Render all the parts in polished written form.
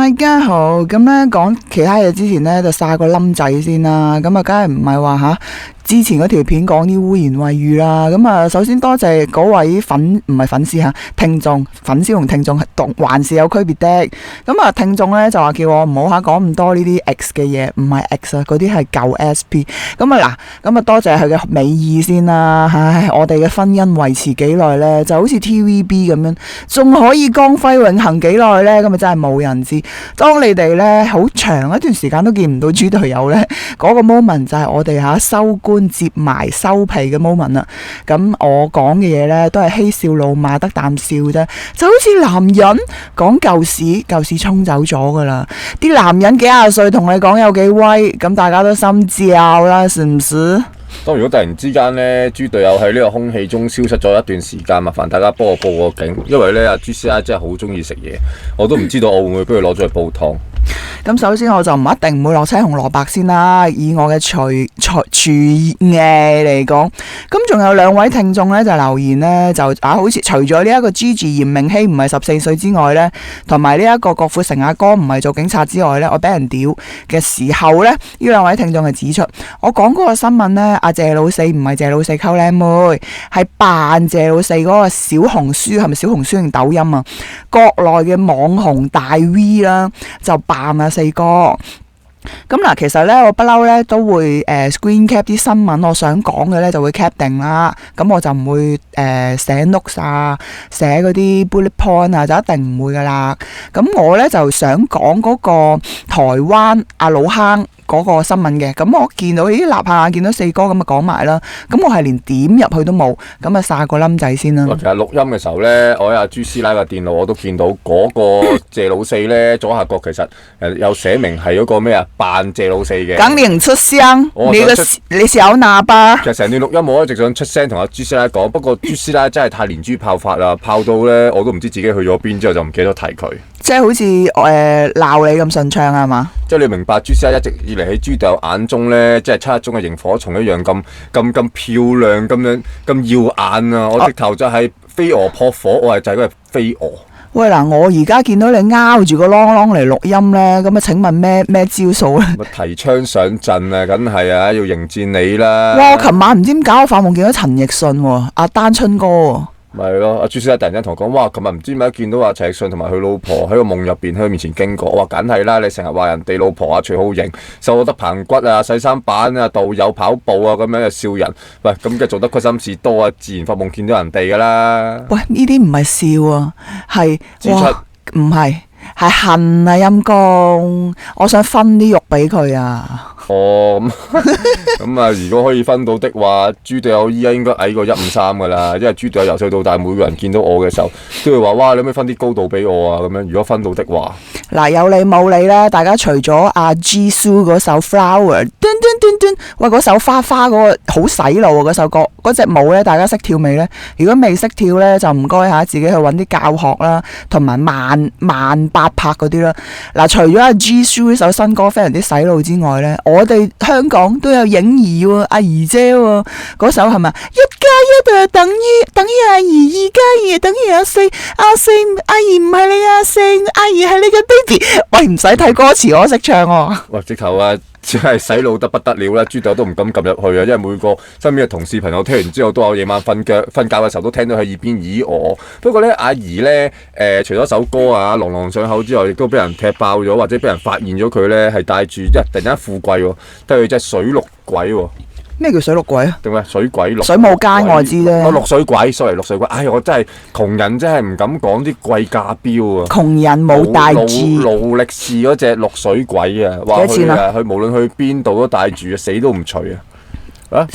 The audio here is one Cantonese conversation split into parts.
大家好，咁咧講其他嘢之前咧就晒個冧仔先啦，咁啊梗係唔係話吓之前嗰條片講啲污言穢語啦，咁啊首先多謝嗰位唔係粉絲吓聽眾，粉絲同聽眾還是有區別的，咁啊聽眾咧就話叫我唔好吓講咁多呢啲 X 嘅嘢，唔係 X 啊，嗰啲係舊 SP， 咁啊嗱，咁啊多謝佢嘅美意先啦，唉，我哋嘅婚姻維持幾耐咧，就好似 TVB 咁樣，仲可以光輝永恆幾耐咧，咁啊真係冇人知。當你哋咧好長一段時間都見唔到豬隊友咧，嗰個 moment 就係我哋吓收官接埋收皮嘅 moment 啦。咁我講嘅嘢咧都係嬉笑怒罵得啖笑啫，就好似男人講舊事沖走咗噶啦。啲男人幾廿歲同你講有幾威，咁大家都心照啦，是唔是？當如果突然之間咧，豬隊友喺呢個空氣中消失咗一段時間，麻煩大家幫我報個警，因為咧阿豬師奶真係好中意食嘢，我都唔知道我會唔會俾佢攞咗去煲湯。咁首先我就唔一定唔會落青紅蘿蔔先啦，以我嘅廚藝嚟講，咁仲有兩位聽眾咧就留言咧就好似除咗呢一個 Gigi 嚴明熙唔係14歲之外咧，同埋呢一個郭富城阿哥唔係做警察之外咧，我俾人屌嘅時候咧，呢兩位聽眾係指出我講嗰個新聞咧，阿謝老四唔係謝老四溝靚妹，係扮謝老四嗰個小紅書，係咪小紅書定抖音啊？國內嘅網紅大 V 啦，就扮阿四哥。咁嗱，其實咧我不嬲咧都會screen cap 啲新聞，我想講嘅咧就會 cap 定啦。咁我就唔會寫 notes 啊，寫嗰啲 bullet point 啊，就一定唔會噶啦。咁我咧就想講嗰個台灣阿老坑嗰個新聞嘅，咁我見到立下眼見到四哥咁啊講埋啦，咁我係連點入去都冇，咁啊晒個冧仔先啦。其實錄音嘅時候咧，我喺阿朱師奶嘅電腦我都見到嗰個謝老四咧左下角其實有寫明係嗰個咩啊扮謝老四嘅。梗你唔出聲，你小喇叭。其實成段錄音我一直想出聲同阿朱師奶講，不過朱師奶真係太連珠炮發啦，炮到咧我都唔知自己去咗邊，之後就唔記得提佢。即係好似鬧你咁順暢係嘛？即係你明白朱師奶一直以嚟喺豬隊友眼中咧，即係七一中嘅螢火蟲一樣咁漂亮咁樣咁耀眼啊！我直頭就係飛蛾撲火，我係就係嗰個飛蛾。喂嗱，我而家見到你拗住個啷啷嚟錄音咧，咁啊請問咩招數咧？提槍上陣啊，梗係啊，要迎戰你啦！哇！我琴晚唔知點搞，我發夢見到陳奕迅喎，阿丹春哥喎。咪係咯，阿朱師奶突然間同我講，哇！琴日唔知點解見到阿陳奕迅同埋佢老婆喺個夢入邊喺佢面前經過，我話梗係啦，你成日話人哋老婆啊徐浩瑩瘦得棚骨啊洗衫板啊道友跑步啊咁樣就笑人，喂咁嘅做得虧心事多啊，自然發夢見到人哋噶啦。喂，呢啲唔係笑啊，係指出唔係恨啊陰公，我想分啲肉俾佢啊。哦，咁啊！如果可以分到的話，豬隊友依家應該矮過153噶啦，因為豬隊友由細到大，每個人見到我嘅時候都會話：哇！你可唔可以分啲高度俾我啊？咁樣如果分到的話，嗱有理冇理咧，大家除咗阿 Jisoo 嗰首 Flower，喂嗰首花花嗰個好洗腦啊！嗰首歌嗰隻舞咧，大家識跳未咧？如果未識跳咧，就唔該下自己去揾啲教學啦，同埋慢八拍嗰啲啦。嗱，除咗阿 Jisoo 呢首新歌非常之洗腦之外咧，我哋香港都有影兒喎，阿姨姐喎，嗰首係咪1+1等於阿姨，2+2等於阿四，阿姨唔係你阿四，阿姨係你嘅 baby。喂，唔使睇歌詞，我識唱喎。喂，直頭啊，真係洗腦得不得了啦！豬隊友都唔敢撳入去啊，因為每個身邊嘅同事朋友聽完之後，都有夜晚瞓覺嘅時候都聽到喺耳邊咦我。不過咧，阿姨咧除咗首歌啊朗朗上口之外，亦都俾人踢爆咗，或者俾人發現咗佢咧係帶住突然間富貴喎，得佢隻水陸鬼喎。咩叫水陸鬼啊？定咩水鬼陸？水舞間我知啫。綠水鬼，sorry，綠水鬼。唉，我真係窮人，真係唔敢講啲貴價標啊！窮人冇帶住。勞力士嗰隻綠水鬼啊！話佢啊，佢無論去邊度都帶住啊，死都唔除啊！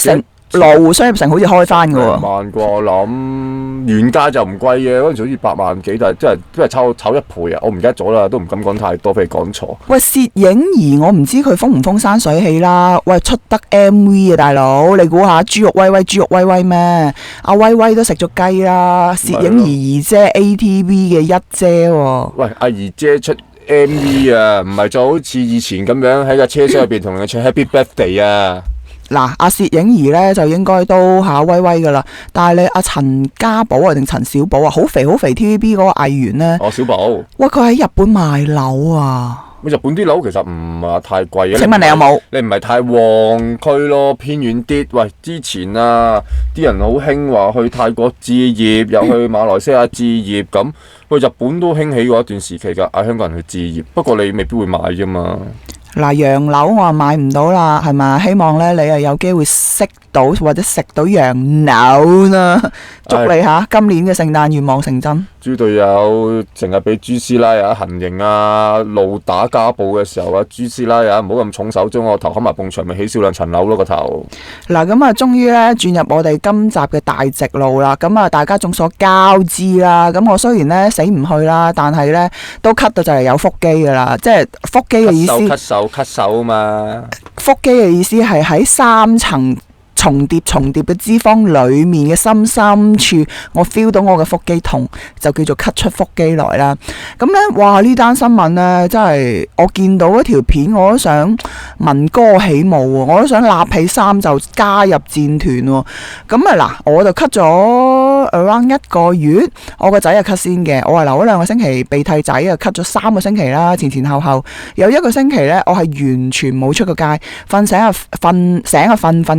羅湖商業城好似開翻嘅喎，萬啩我諗原價就唔貴嘅，嗰陣時好似8萬幾，但係真係炒1倍啊！我唔記得咗啦，都唔敢講太多，俾你講錯。喂，攝影儀我唔知佢封唔封山水戲啦。喂，出得 MV 啊，大佬，你估下豬肉威威咩？阿威威都食咗雞啦，攝影儀姨姐 ATV 嘅一姐喎。喂，阿姨姐出 MV 啊，唔係就好似以前咁樣喺架車廂入邊同人唱 Happy Birthday 啊！嗱，阿薛影兒咧就應該都威威噶啦，但係你阿陳家寶啊定陳小寶啊，好肥 TVB 嗰個藝員咧，小寶，哇佢喺日本賣樓啊！日本啲樓其實唔係太貴嘅。請問你有冇？你唔係太旺區咯，偏遠啲。喂，之前啊，啲人好興話去泰國置業，又去馬來西亞置業咁。喂，日本都興起過一段時期㗎，嗌香港人去置業。不過你未必會買啫嘛。嗱，洋樓我話買唔到啦，係咪？希望咧你又有機會識到或者食到洋樓啦。祝你嚇今年嘅聖誕願望成真。豬隊友成日俾朱師奶啊行刑啊怒打家暴嘅時候啊，朱師奶啊唔好咁重手，將我頭冚埋埲牆，咪起少兩層樓咯個頭。嗱咁啊，終於咧轉入我哋今集嘅大直路啦。咁啊，大家眾所交知啦。咁我雖然咧死唔去啦，但係咧都咳到就係有腹肌噶啦。即係腹肌嘅意思。咳嗽啊嘛。腹肌嘅意思係喺3層重疊嘅脂肪裏面嘅深處，我 feel 到我嘅腹肌痛，就叫做咳出腹肌來啦。咁咧，哇！呢單新聞咧，真係我見到嗰條片，我都想聞歌起舞喎，我都想立起衫就加入戰團喎。咁啊嗱，我就咳咗 around 1個月，我個仔啊咳先嘅，我係留咗2個星期鼻涕仔啊，咳咗3個星期啦，前後有1個星期咧，我係完全冇出過街，瞓醒啊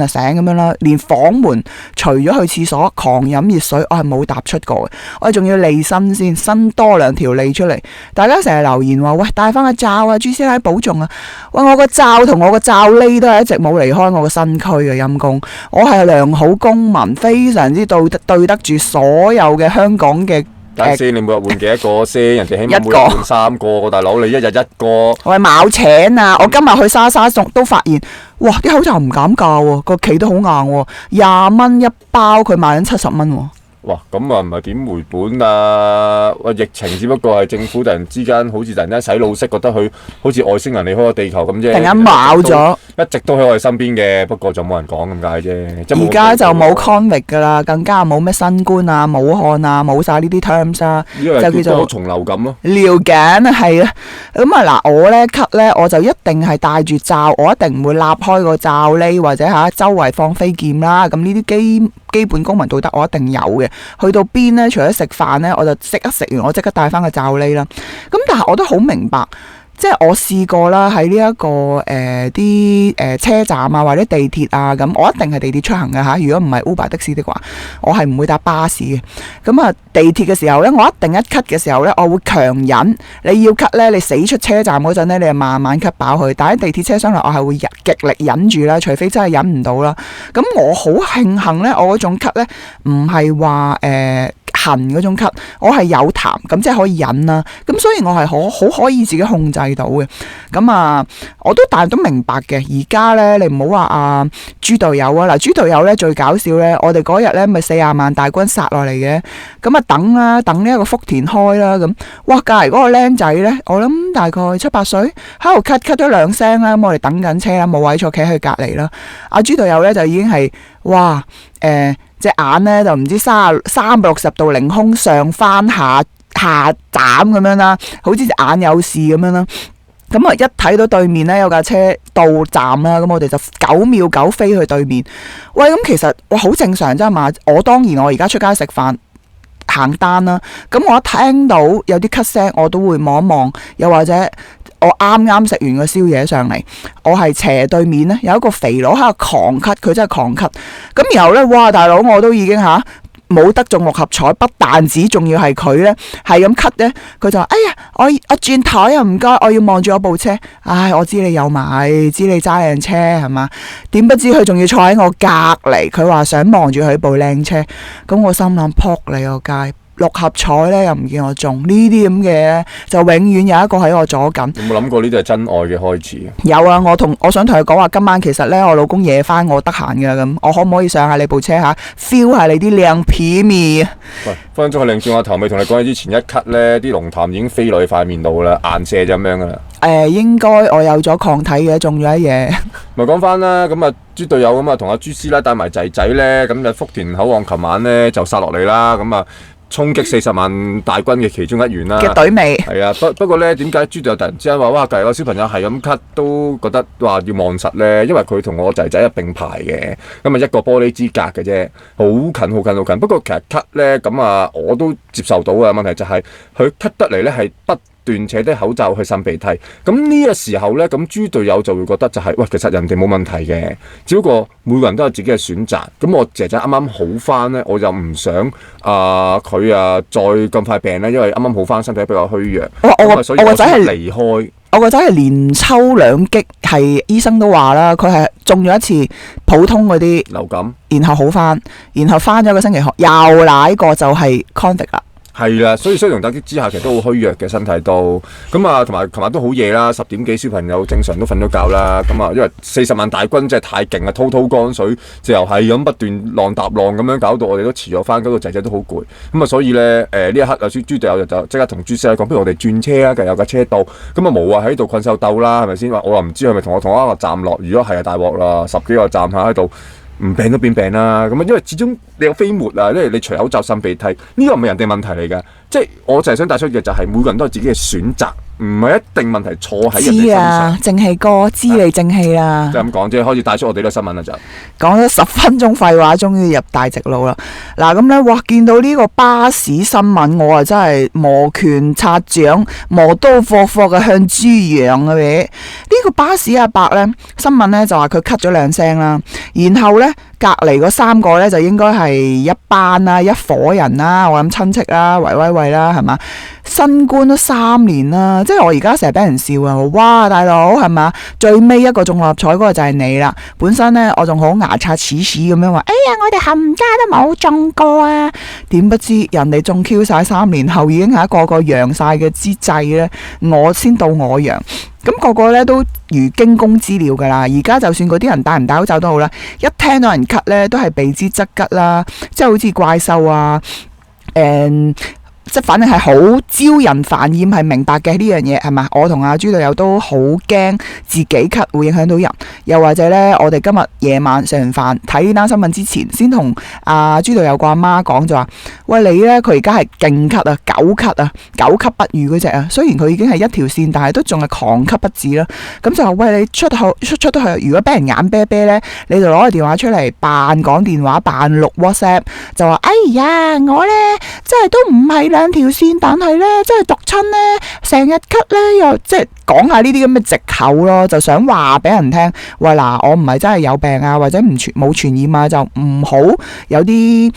醒咁樣啦，連房門除咗去廁所狂飲熱水，我係冇踏出過嘅，我仲要利身先，伸多2條脷出嚟。大家成日留言話喂，戴翻個罩啊，朱師奶保重啊。喂，我個罩同我個罩呢都係一直冇離開我個身軀嘅，陰公，我係良好公民，非常之對得住所有嘅香港嘅。等先，你每日換幾多個先？人哋起碼每日換3個，大佬你一日1個。我係冇請啊！我今日去莎莎都發現，哇！啲口罩唔減價喎，個企都好硬喎，20蚊一包，佢賣緊70蚊喎。哇！咁啊唔係點回本啊？喂，疫情只不過係政府突然之間好似突然間洗腦式，覺得佢好似外星人離開個地球咁啫。突然間冇咗，一直都喺我哋身邊嘅，不過就冇人講咁解啫。而家就冇 Covid 㗎啦，更加冇咩新冠啊、武漢啊，冇晒呢啲 terms 啊，就叫做多重流感咯。流感係啊，咁啊嗱，我咧咳咧，我就一定係戴住罩，我一定唔會立開個罩呢，或者周圍放飛劍啦。咁呢啲基本公民道德我一定有嘅。去到邊呢？除咗食飯呢，我就即刻食完，我即刻戴翻個罩呢啦。咁但係我都好明白，即係我試過啦，喺呢一個啲車站啊，或者地鐵啊咁，我一定係地鐵出行嘅嚇。如果唔係 Uber 的士的話，我係唔會搭巴士嘅。咁啊，地鐵嘅時候呢，我一定一咳嘅時候呢，我會強忍。你要咳呢，你死出車站嗰陣呢，你就慢慢咳飽佢。但喺地鐵車廂內，我係會極力忍住啦，除非真係忍唔到啦。咁我好慶幸呢，我嗰種咳呢，唔係話痕嗰種咳，我係有痰，咁即係可以忍啦。咁所以我係好可以自己控制到嘅。咁啊，但係都明白嘅。而家咧，你唔好話豬隊友啊，嗱，豬隊友咧最搞笑咧，我哋嗰日咧咪40萬大軍殺落嚟嘅。咁啊等呢一個福田開啦。咁哇，隔離嗰個僆仔咧，我諗大概7、8歲，喺度咳咗2聲啦。咁我哋等緊車啦，冇位坐，企喺佢隔離啦。阿豬隊友咧就已經係哇隻眼咧就唔知360度凌空上翻下斬咁樣啦，好似隻眼有事咁樣啦。咁啊一睇到對面咧有架車到站啦，咁我哋就9秒9飛去對面。喂，咁其實哇好正常啫嘛。當然我而家出街食飯行單啦，咁我一聽到有啲咳聲，我都會望一望，又或者我啱啱食完個宵夜上嚟，我係斜對面呢，有一個肥佬喺度狂咳，佢真係狂咳。咁然後呢，哇大佬我都已經冇得中6合彩，不但止，仲要係佢呢，係咁咳呢，佢就話：哎呀，我轉台啊，唔該，我要望住我部車。唉，我知你有買，知你揸靚車係嘛？點不知佢仲要坐喺我隔離，佢話想望住佢部靚車。咁我心諗撲你個街！6合彩咧又唔見我中，呢啲咁嘅咧就永遠有一個喺我左近。有冇諗過呢啲係真愛嘅開始？有啊，我想同佢講話，今晚其實咧我老公夜翻，我得閒嘅咁，我可唔可以上下你部車feel 下你啲靚片面？喂，分鐘係擰轉個頭，未同你講之前一咳咧，啲龍痰已經飛落去塊面度啦，硬射就咁樣噶啦。應該我有咗抗體嘅，中咗一嘢。咪講翻啦，咁啊豬隊友咁啊同阿朱師奶帶埋仔仔咧，咁就福田口岸琴晚咧就殺落嚟啦，咁啊衝擊40萬大軍嘅其中一員啦。嘅隊尾係啊，不過咧，點解豬隊友突然之間話哇，隔離個小朋友係咁咳，都覺得話要望實咧？因為佢同我仔仔一並排嘅，咁啊一個玻璃之隔嘅啫，好近好近好近。不過其實咳咧，咁啊我都接受到嘅。問題就係佢咳得嚟咧係不斷扯低口罩去擤鼻涕，咁呢個時候呢，咁豬隊友就會覺得就係、喂，其實人哋冇問題嘅，只不過每個人都有自己嘅選擇。咁我姐姐啱啱好翻呢，我就唔想佢再咁快病呢，因為啱啱好翻，身體比較虛弱。我個仔係離開，我個仔係連抽2擊，係醫生都話啦，佢係中咗一次普通嗰啲流感，然後好翻，然後翻咗個星期學，又舐過就係 Covid 啦。係啦，所以雙重打擊之下，其實都好虛弱嘅身體都。咁啊，同埋琴日都好夜啦，10點幾小朋友正常都瞓咗覺啦。咁啊，因為40萬大軍真係太勁啊，滔滔江水，就又係咁不斷浪搭浪咁樣，搞到我哋都遲咗翻，搞到仔仔都好攰。咁啊，所以咧呢一刻有豬隊友就即刻同朱師奶講，不如我哋轉車啊，隔有架車到。咁啊冇啊，喺度困獸鬥啦，係咪先？我又唔知係咪同一個站落，如果係大鑊啦，10幾個站喺度。唔病都變病啦，咁啊，因為始終你有飛沫啊，因為你除口罩擤鼻涕，呢個唔係人哋問題嚟㗎，即係我就係想帶出嘅就係每個人都有自己嘅選擇，唔係一定問題錯喺人哋身上。知啊，正氣哥，知你正氣啦。就咁講啫，開始帶出我哋呢個新聞啦就。講咗10分鐘廢話，終於入大直路啦。嗱咁咧，哇！見到呢個巴士新聞，我啊真係摩拳擦掌、磨刀霍霍嘅向豬羊嘅嘢。呢個巴士阿伯咧，新聞咧就話佢咳咗2聲啦，然後咧隔離嗰3個咧就應該係一班啦、一伙人啦，我諗親戚啦、維威啦，係嘛？新冠都3年啦，即係我而家成日俾人笑啊！哇，大佬係嘛？最尾一個中六合彩嗰個就係你啦。本身咧我仲好牙刷齒齒咁樣話，哎呀，我哋冚家都冇中過啊！點不知人哋中 Q 晒3年後已經係一個個陽晒嘅之際咧，我先到我陽。咁個個咧都如驚弓之鳥㗎啦！而家就算嗰啲人戴唔戴口罩都好啦，一聽到人咳咧都係避之則吉啦，即係好似怪獸啊，即係反正係好招人煩厭，係明白嘅呢樣嘢係嘛？我同阿豬隊友都好驚自己咳會影響到人，又或者咧，我哋今日夜晚食完飯睇呢單新聞之前，先同阿豬隊友個阿媽講就話：喂，你咧佢而家係勁咳啊，9咳啊，9級不語嗰隻啊！雖然佢已經係一條線，但係都仲係狂咳不止啦。咁就話：喂，你出得去，如果俾人眼啤啤咧，你就攞個電話出嚟扮講電話，扮錄 WhatsApp，就話：哎呀，我咧真係都唔係2條線，但係咧真係毒親咧，成日咳咧，又即係講下呢啲咁嘅藉口咯，就想話俾人聽，喂嗱，我唔係真係有病啊，或者冇傳染啊，就唔好有啲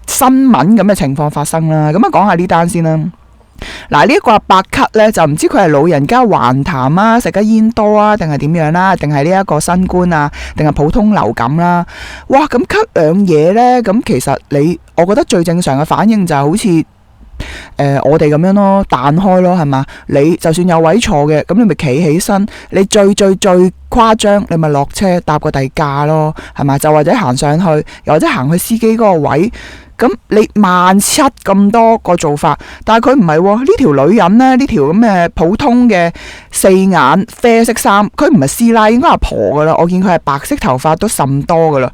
新聞咁嘅情況發生啦。咁啊，講下呢單先啦。嗱，呢一個阿伯咳咧，就唔知佢係老人家還痰啊，食得煙多啊，定係點樣啦？定係呢一個新冠啊，定係普通流感啦？哇，咁咳兩嘢咧，咁其實我覺得最正常嘅反應就係好似我哋咁樣咯，彈開咯，係嘛？你就算有位坐嘅，咁你咪企起身。你最誇張，你咪落車搭個第架咯，係嘛？就或者行上去，又或者行去司機嗰個位。咁你17000咁多個做法，但係佢唔係喎。呢條女人呢，呢條咁嘅普通嘅4眼啡色衫，佢唔係師奶，應該阿婆噶啦。我見佢係白色頭髮都甚多噶啦。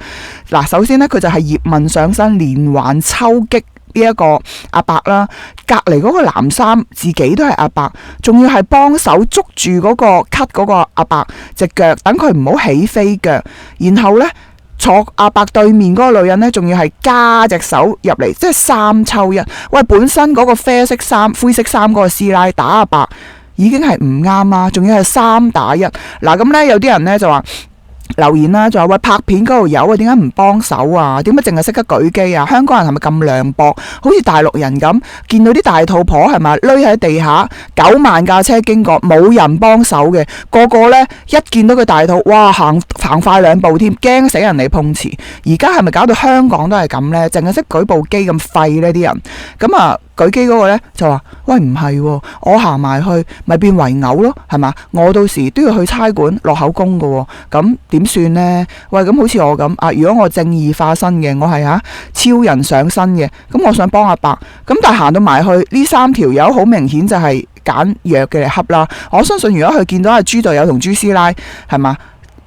嗱，首先呢，佢就係葉問上身，連環抽擊呢一個阿伯啦。隔離嗰個藍衫自己都係阿伯，仲要係幫手捉住嗰個咳嗰個阿伯隻腳，等佢唔好起飛腳。然後呢，坐阿伯對面嗰個女人呢，仲要係加隻手入嚟，即係3抽1。喂，本身嗰個啡色衫、灰色衫嗰個師奶打阿伯已經係唔啱啦，仲要係3打1。嗱，咁呢，有啲人呢就話留言啦，就話喂，拍片嗰度有啊，點解唔幫手啊？點解淨係識得舉機啊？香港人係咪咁涼薄？好似大陸人咁，見到啲大肚婆係咪匿喺地下，9萬架車經過冇人幫手嘅，個個呢，一見到佢大肚，哇，行快2步添，驚死人嚟碰瓷。而家係咪搞到香港都係咁呢？淨係識舉部機咁廢呢啲人？咁啊，舉機嗰個呢就話：喂，唔係喎，我行埋去咪變圍毆咯，係嘛？我到時都要去差館落口供㗎喎，咁點算呢？喂，咁好似我咁啊，如果我正義化身嘅，我係超人上身嘅，咁我想幫阿伯，咁但係行到埋去呢3條友，好明顯就係揀弱嘅嚟恰啦。我相信如果佢見到阿豬隊友同朱師奶係嘛，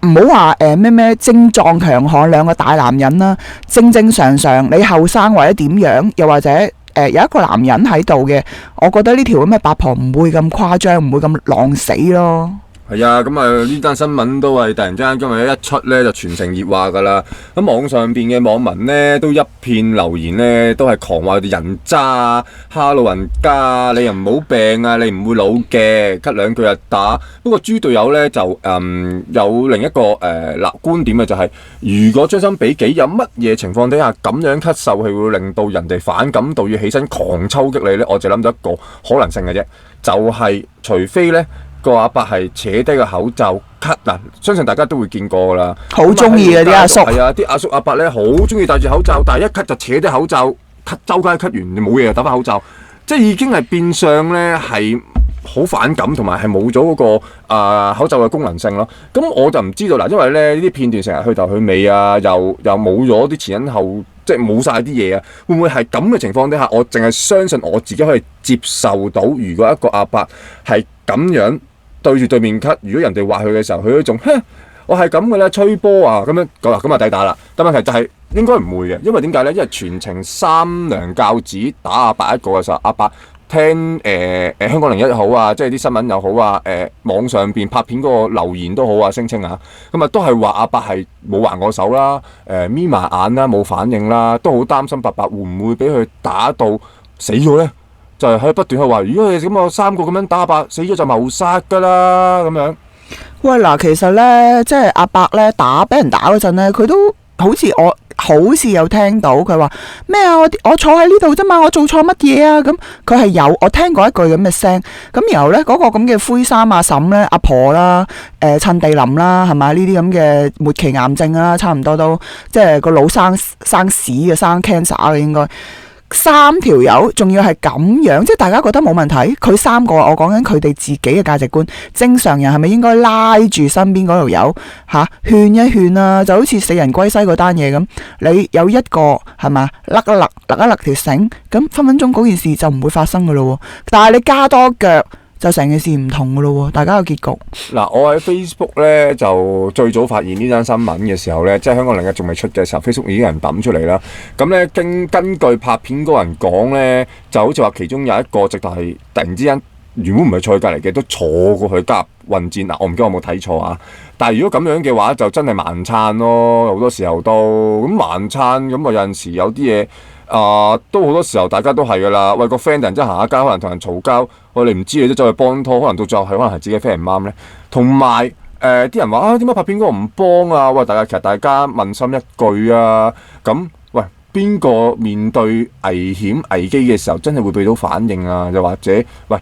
唔好話咩精壯強悍兩個大男人啦，正正常常你後生或者點樣，又或者有一個男人喺度嘅，我覺得呢條咁嘅八婆唔會咁誇張，唔會咁狼死咯。係啊，咁啊呢單新聞都係突然之間今日一出咧就全城熱話㗎啦。咁網上邊嘅網民咧都一片留言咧，都係狂話佢哋人渣啊，蝦老人家，你又唔好病啊，你唔會老嘅，咳兩句就打。不過豬隊友咧就有另一個觀點嘅就係、如果將心比己，有乜嘢情況底下咁樣咳嗽係會令到人哋反感到要起身狂抽擊你咧？我就諗到一個可能性嘅啫，就係、除非咧。個阿伯係扯低個口罩咳嗱，相信大家都會見過噶啦。好中意嘅啲阿叔，係啊，啲阿叔阿伯咧好中意戴住口罩，但係一咳就扯低口罩，咳周街咳完冇嘢就戴翻口罩，即係已經係變相咧係好反感，同埋係冇咗嗰個口罩嘅功能性咯。咁我就唔知道嗱，因為咧呢啲片段成日去頭去尾啊，又冇咗啲前因後，即係冇晒啲嘢啊，會唔會係咁嘅情況底下，我淨係相信我自己可以接受到，如果一個阿伯係咁樣。對住對面咳，如果人哋話佢嘅時候，佢都仲我係咁嘅咧，吹波啊咁樣，咁啊抵打啦。但問題就係應該唔會嘅，因為點解咧？因為全程三娘教子打阿伯一個嘅時候，阿伯聽香港01好啊，即係啲新聞又好啊，網上邊拍片嗰個留言都好啊，聲稱啊，咁啊都係話阿伯係冇還過手啦，眯埋眼啦，冇反應啦，都好擔心伯伯會唔會俾佢打到死咗咧？就係喺度不斷去話，如果你咁我三個咁樣打阿伯死咗就謀殺㗎啦咁樣。喂嗱，其實咧，即係阿伯咧俾人打嗰陣咧，佢都好似有聽到佢話咩啊？我坐喺呢度啫嘛，我做錯乜嘢啊？咁佢係有我聽過一句咁嘅聲。咁然後咧嗰個咁嘅灰衫阿嬸咧，阿婆啦，趁地淋啦，係咪呢啲咁嘅末期癌症啦，差唔多都即係個腦生屎嘅，生 cancer 嘅應該。三條友仲要係咁樣，即係大家覺得冇問題。佢三個，我講緊佢哋自己嘅價值觀。正常人係咪應該拉住身邊嗰條友勸一勸啊？就好似死人歸西嗰單嘢咁，你有一個係嘛，勒一勒條繩，咁分分鐘嗰件事就唔會發生噶咯。但係你加多腳，就成件事唔同噶咯，大家嘅結局。嗱，我喺 Facebook 咧就最早發現呢單新聞嘅時候咧，即係香港01仲未出嘅時候 ，Facebook 已經有人抌出嚟啦。咁咧根據拍片嗰人講咧，就好似話其中有一個直頭係突然之間原本唔係坐喺隔離嘅，都坐過去加入混戰嗱。我唔知我有冇睇錯啊？但係如果咁樣嘅話，就真係盲撐咯。好多時候都咁盲撐，咁啊有陣時有啲嘢。都好多時候大家都係噶啦，喂個 friend 突然之間行下街，可能同人嘈交，我哋唔知你都走去幫拖，可能到最後係可能係自己 friend 唔啱咧。同埋啲人話點解拍片嗰個唔幫啊？喂，其實大家問心一句啊，咁喂邊個面對危險危機嘅時候真係會俾到反應啊？又或者喂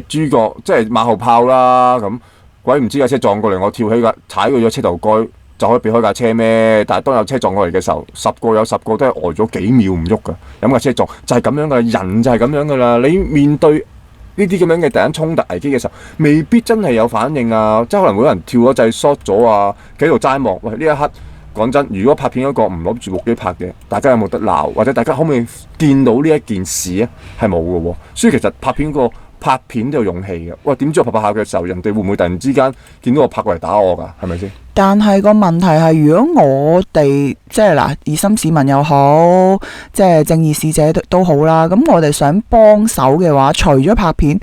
諸葛即係馬後炮啦，咁鬼唔知架車撞過嚟，我跳起架踩過咗車頭蓋。就可以避開架車咩？但係當有車撞過嚟嘅時候，10個有10個都係呆咗幾秒唔喐㗎。有架車撞就係咁樣㗎，人就係咁樣㗎啦。你面對呢啲咁樣嘅突然衝突危機嘅時候，未必真係有反應啊！即係可能會有人跳咗掣 short 咗啊，企喺度齋望。喂，呢一刻講真，如果拍片嗰個唔攞住部機拍嘅，大家有冇得鬧？或者大家可唔可以見到呢一件事啊？係冇㗎喎。所以其實拍片都有勇氣嘅。喂，點知我拍下嘅時候，人哋會唔會突然之間見到我拍過嚟打我㗎？係咪先？但係個問題係，如果我哋即係嗱，熱心市民又好，即係正義使者都好啦。咁我哋想幫手嘅話，除咗拍片，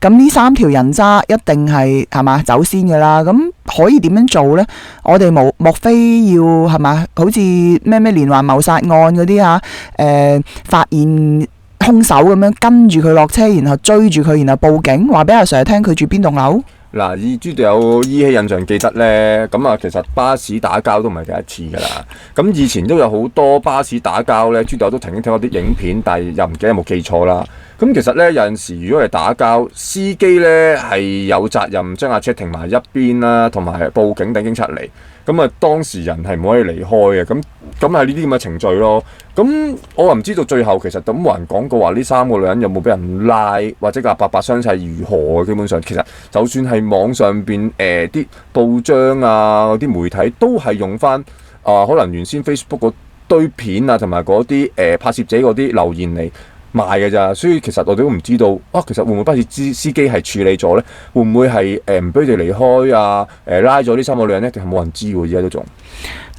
咁呢3條人渣一定係嘛走先㗎啦。咁可以點樣做呢？我哋莫非要係嘛？好似咩連環謀殺案嗰啲發現兇手咁樣跟住佢落車，然後追住佢，然後報警，話俾阿 Sir 聽佢住邊棟樓。嗱，以豬隊友依稀印象記得呢，咁啊，其實巴士打交都唔係第一次㗎啦。咁以前都有好多巴士打交呢，豬隊友都曾經睇過啲影片，但係又唔記得有冇記錯啦。咁其實呢，有陣時如果係打交，司機呢係有責任將架車停埋一邊啦，同埋報警等警察嚟。咁啊，當事人係唔可以離開嘅。咁係呢啲咁嘅程序咯。咁我又唔知道最後其實都冇人講過話呢3個女人有冇俾人拉，或者個伯伯傷勢如何。基本上其實就算係網上邊啲報章啊嗰啲媒體都係用翻可能原先 Facebook 嗰堆片啊同埋嗰啲拍攝者嗰啲留言嚟賣嘅咋，所以其實我哋都唔知道其實會唔會巴士司機係處理咗咧？會唔會係唔俾佢哋離開啊？拉咗呢3個女人咧，定係冇人知喎？而家都仲。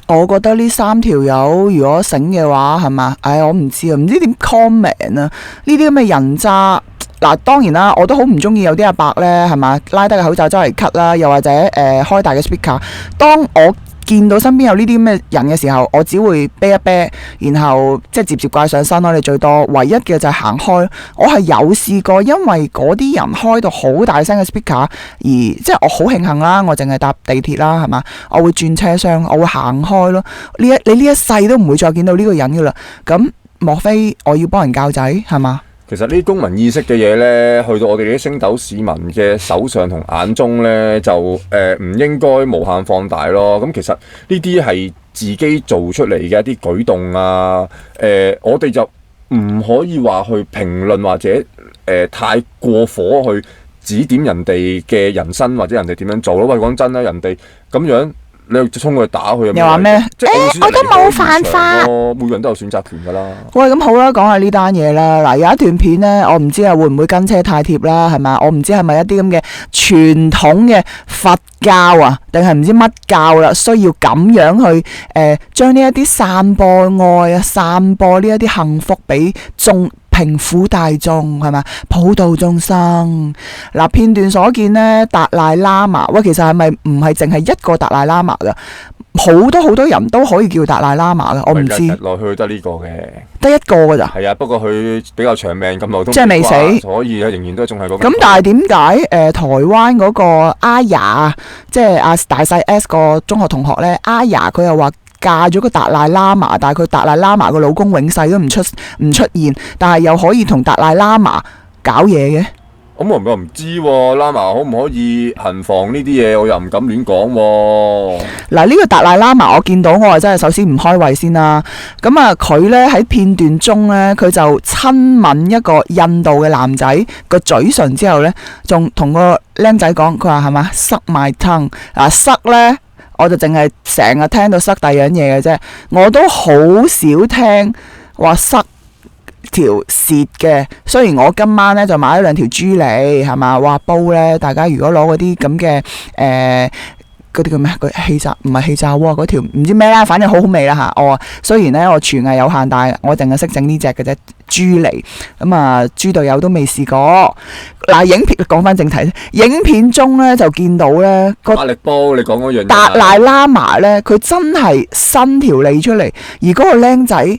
我覺得呢3條友如果醒嘅話，係嘛？我唔知啊，唔知點 comment 啊。呢啲咁嘅人渣。嗱，當然啦，我都好唔中意有啲阿伯咧，係嘛，拉低個口罩周圍咳啦，又或者開大嘅 speaker。當我見到身邊有呢啲咁嘅人嘅時候，我只會啤一啤，然後即係接掛上身咯。你最多唯一嘅就係行開。我係有試過，因為嗰啲人開到好大聲嘅 speaker，而即係我好慶幸啦，我淨係搭地鐵啦，係嘛，我會轉車廂，我會行開咯。你呢一世都唔會再見到呢個人噶啦。咁莫非我要幫人教仔係嘛？其實呢啲公民意識嘅嘢呢，去到我哋啲星斗市民嘅手上同眼中呢，就唔應該無限放大咯。咁其實呢啲係自己做出嚟嘅一啲舉動啊，我哋就唔可以話去評論或者太過火去指點人哋嘅人生或者人哋點樣做咯。喂，講真啦，人哋咁樣。你又衝過去打佢，又話咩？我都冇犯法。每個人都有選擇權㗎啦。喂，咁好啦，講下呢單嘢啦。嗱，有一段片呢，我唔知啊，會唔會跟車太貼啦？係咪？我唔知係咪一啲咁嘅傳統嘅佛教啊，定係唔知乜教啦？需要咁樣去將呢一啲散播愛啊，散播呢一啲幸福俾貧苦大眾，係咪普度眾生？嗱，片段所見呢，達賴喇嘛，喂，其實係咪唔係淨係一個達賴喇嘛噶？好多人都可以叫達賴喇嘛噶，我唔知。來去得呢個嘅，得一個噶咋？係啊，不過佢比較長命咁耐都即係未死，所以仍然都仲係嗰個。咁但係點解台灣嗰個阿雅，即係阿大細 S 個中學同學呢？阿雅佢又話嫁咗個達賴喇嘛，但係佢達賴喇嘛個老公永世都唔出現，但係又可以同達賴喇嘛搞嘢嘅。咁我又唔知喎，喇嘛可唔可以行房呢啲嘢？我又唔敢亂講喎。嗱，呢個達賴喇嘛我見到我係真係首先唔開胃先啦。咁啊，佢呢喺片段中呢，佢就親吻一個印度嘅男仔個嘴唇之後呢，仲同個僆仔講，佢話係嘛塞my tongue。嗱，塞呢，我就淨係成日聽到塞第二樣嘢嘅啫，我都好少聽話塞條舌嘅。雖然我今晚咧就買咗2條豬脷，係嘛，話煲咧，大家如果攞嗰啲咁嘅嗰啲叫咩？個氣炸唔係氣炸鍋嗰條唔知咩啦，反正好好味啦嚇。我雖然咧我廚藝有限，但係我淨係識整呢隻嘅啫，豬脷。咁啊，豬隊友都未試過。嗱，影片講翻正題，影片中咧就見到咧個壓力煲，你講嗰樣嘢。達賴喇嘛咧，佢真係伸條脷出嚟，而嗰個僆仔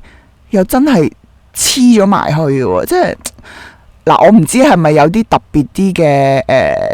又真係黐咗埋去嘅喎，即係。嗱，我唔知係咪有啲特別啲嘅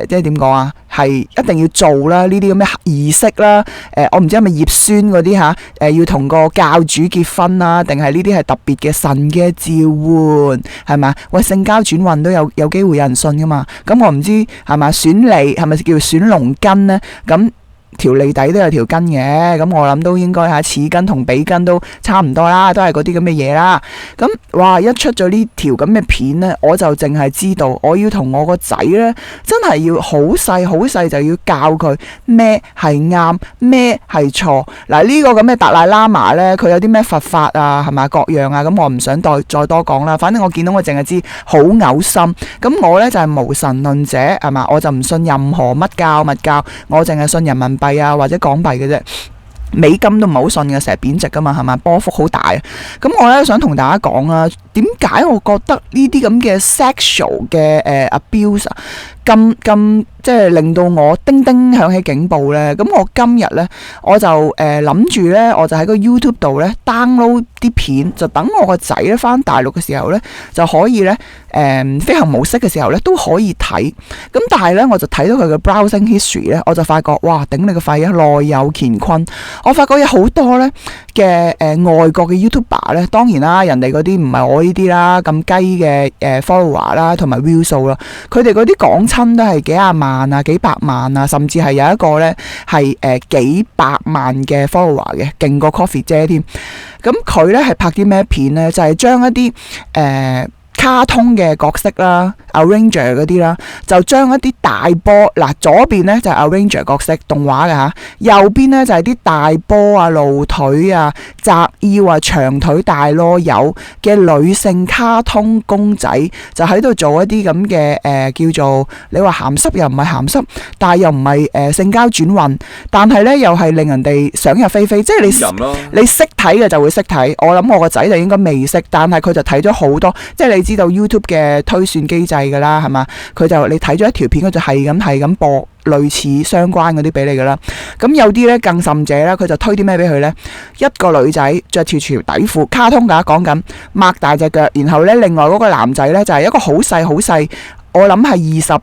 即係點講啊？係一定要做啦，呢啲咁嘅儀式啦。我唔知係咪葉孫嗰啲嚇，要同個教主結婚啦，定係呢啲係特別嘅神嘅召喚係咪？喂，性交轉運都有機會有人信噶嘛？咁我唔知係咪選脷係咪叫選龍筋呢？咁條脷底都有條筋嘅，咁我諗都應該嚇齒筋同鼻筋都差唔多啦，都係嗰啲咁嘅嘢啦。咁哇，一出咗呢條咁嘅片呢，我就淨係知道我要同我個仔呢，真係要好細就要教佢咩係啱，咩係錯。嗱，呢個咁嘅達賴喇嘛呢，佢有啲咩佛法啊，係咪各樣啊？咁我唔想再多講啦。反正我見到我淨係知好嘔心。咁我呢，就係無神論者係嘛，我就唔信任何乜教，我淨係信人民幣啊或者港幣嘅啫，美金都唔係好信嘅，成日貶值噶嘛，係嘛，波幅好大啊！咁我咧想同大家講啊，點解我覺得呢啲咁嘅 sexual 嘅abuse 咁即係令到我叮叮響起警報呢？咁我今日呢，我就諗住呢，我就喺個 YouTube 度呢 download 啲片，就等我個仔呢返大陸嘅時候呢，就可以呢，飛行模式嘅時候呢都可以睇。咁但係呢，我就睇到佢嘅 browsing history 呢，我就發覺哇，頂你個肺啊，內有乾坤！我發覺有好多呢嘅外國嘅 YouTuber 呢，當然啦，人哋嗰啲唔係我呢啲啦，咁雞嘅follower 啦，同埋 view 數啦，佢哋嗰啲講親都係幾廿萬啊、幾百萬啊，甚至係有一個呢係幾百萬嘅 follower 嘅，勁過 Coffee 姐添。咁佢呢係拍啲咩片呢？就係將一啲卡通嘅角色啦 ，Arranger 嗰啲啦，就將一啲大波嗱，左邊呢就係 Arranger 角色動畫嘅嚇，右邊呢就係啲大波啊、露腿啊、窄腰啊、長腿大囉柚嘅女性卡通公仔，就喺度做一啲咁嘅叫做你話鹹濕又唔係鹹濕，但係又唔係性交轉運，但係呢又係令人哋想入非非，即係你識睇嘅就會識睇。我諗我個仔就應該未識，但係佢就睇咗好多，即係你知道 YouTube 嘅推算機制㗎啦，係嘛？佢就你睇咗一條片，佢就係咁播類似相關嗰啲俾你㗎啦。咁有啲呢更甚者呢，佢就推啲咩俾佢呢？一個女仔着條底褲，卡通㗎，講緊擘大隻腳，然後呢另外嗰個男仔呢，就係一個好細，我諗係20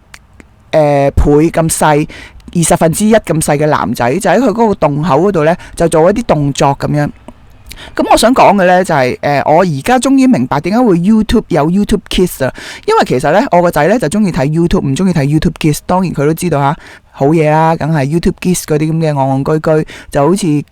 倍咁細，1/20咁細嘅男仔，就喺佢嗰個洞口嗰度呢，就做一啲動作咁樣。咁我想講嘅呢，就係我而家終於明白點解會 YouTube 有 YouTube Kids 啊，因為其實呢，我個仔呢就中意睇 YouTube， 唔中意睇 YouTube Kids。當然佢都知道吓好嘢啦，梗係 YouTube Kids 嗰啲咁嘅戇戇居居，就好似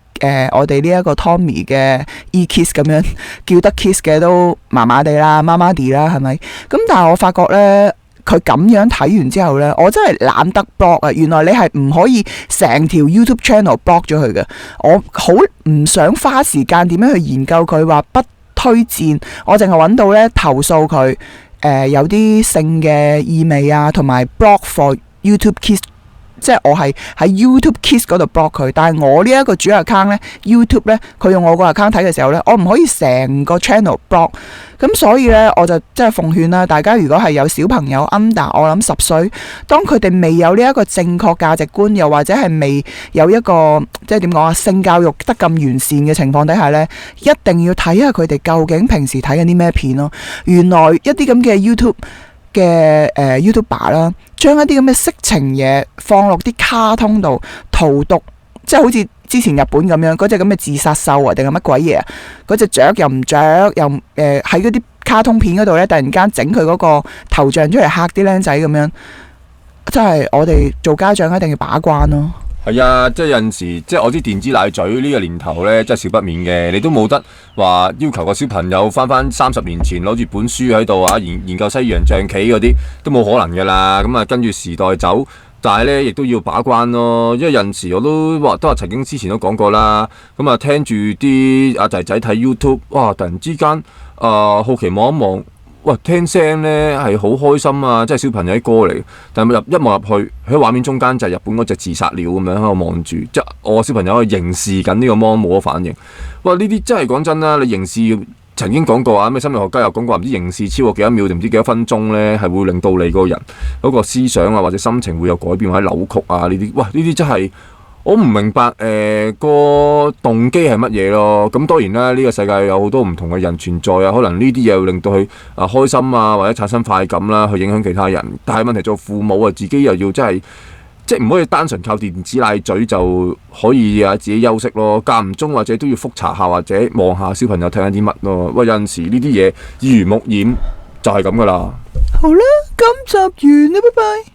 我哋呢一個 Tommy 嘅 E-Kiss 咁樣叫得 Kiss 嘅都麻麻地啦，媽媽地啦，係咪？咁但係我發覺呢，佢咁樣睇完之後呢，我真係懶得 block 啊！原來你係唔可以成條 YouTube channel block 咗佢嘅。我好唔想花時間點樣去研究佢話不推薦，我淨係揾到呢投訴佢有啲性嘅意味啊，同埋 block for YouTube Kids。即係我係喺 YouTube Kids 嗰度 block 佢，但係我呢一個主 account 呢 YouTube 呢，佢用我個 account 睇嘅時候呢，我唔可以成個 channel block。咁所以呢，我就即係奉勸啦，大家如果係有小朋友 under 我諗10歲，當佢哋未有呢一個正確價值觀，又或者係未有一個即係點講啊，性教育得咁完善嘅情況底下呢，一定要睇下佢哋究竟平時睇緊啲咩片咯。原來一啲咁嘅 YouTube 嘅YouTuber 啦，將一啲咁嘅色情嘢放落啲卡通度荼毒，即係好似之前日本咁樣嗰隻咁嘅自殺獸啊，定係乜鬼嘢啊？嗰隻雀又唔雀，又喺嗰啲卡通片嗰度呢，突然間整佢嗰個頭像出嚟嚇啲僆仔咁樣，真係我哋做家長一定要把關咯。係啊，即係有陣時，即係我知電子奶嘴呢個年頭呢，真係少不免嘅。你都冇得話要求個小朋友翻30年前攞住本書喺度啊，研究西洋象棋嗰啲都冇可能㗎啦。咁啊，跟住時代走，但係呢亦都要把關咯。因為有陣時我都話曾經之前都講過啦。咁啊，聽住啲阿仔仔睇 YouTube， 哇！突然之間好奇望一望。喂，聽聲呢係好開心啊！即係小朋友啲歌嚟，但係一望入去，喺畫面中間就係日本嗰隻自殺鳥咁樣喺度望住，即係我小朋友喺度凝視緊呢個芒，冇咗反應。哇！呢啲真係講真啦，你凝視曾經講過啊，咩心理學家又講過，唔知凝視超過幾多秒定唔知幾多分鐘呢，係會令到你個人嗰個思想啊或者心情會有改變或者扭曲啊呢啲。哇！呢啲真係〜我唔明白個動機係乜嘢咯？咁當然啦，呢個世界有好多唔同嘅人存在啊，可能呢啲嘢會令到佢開心啊，或者產生快感啦，去影響其他人。但係問題做父母啊，自己又要真係即係唔可以單純靠電子奶嘴就可以自己休息咯。間唔中或者都要覆查下或者望下小朋友睇緊啲乜咯。喂，有陣時呢啲嘢耳濡目染就係咁噶啦。好啦，今集完啦，拜拜。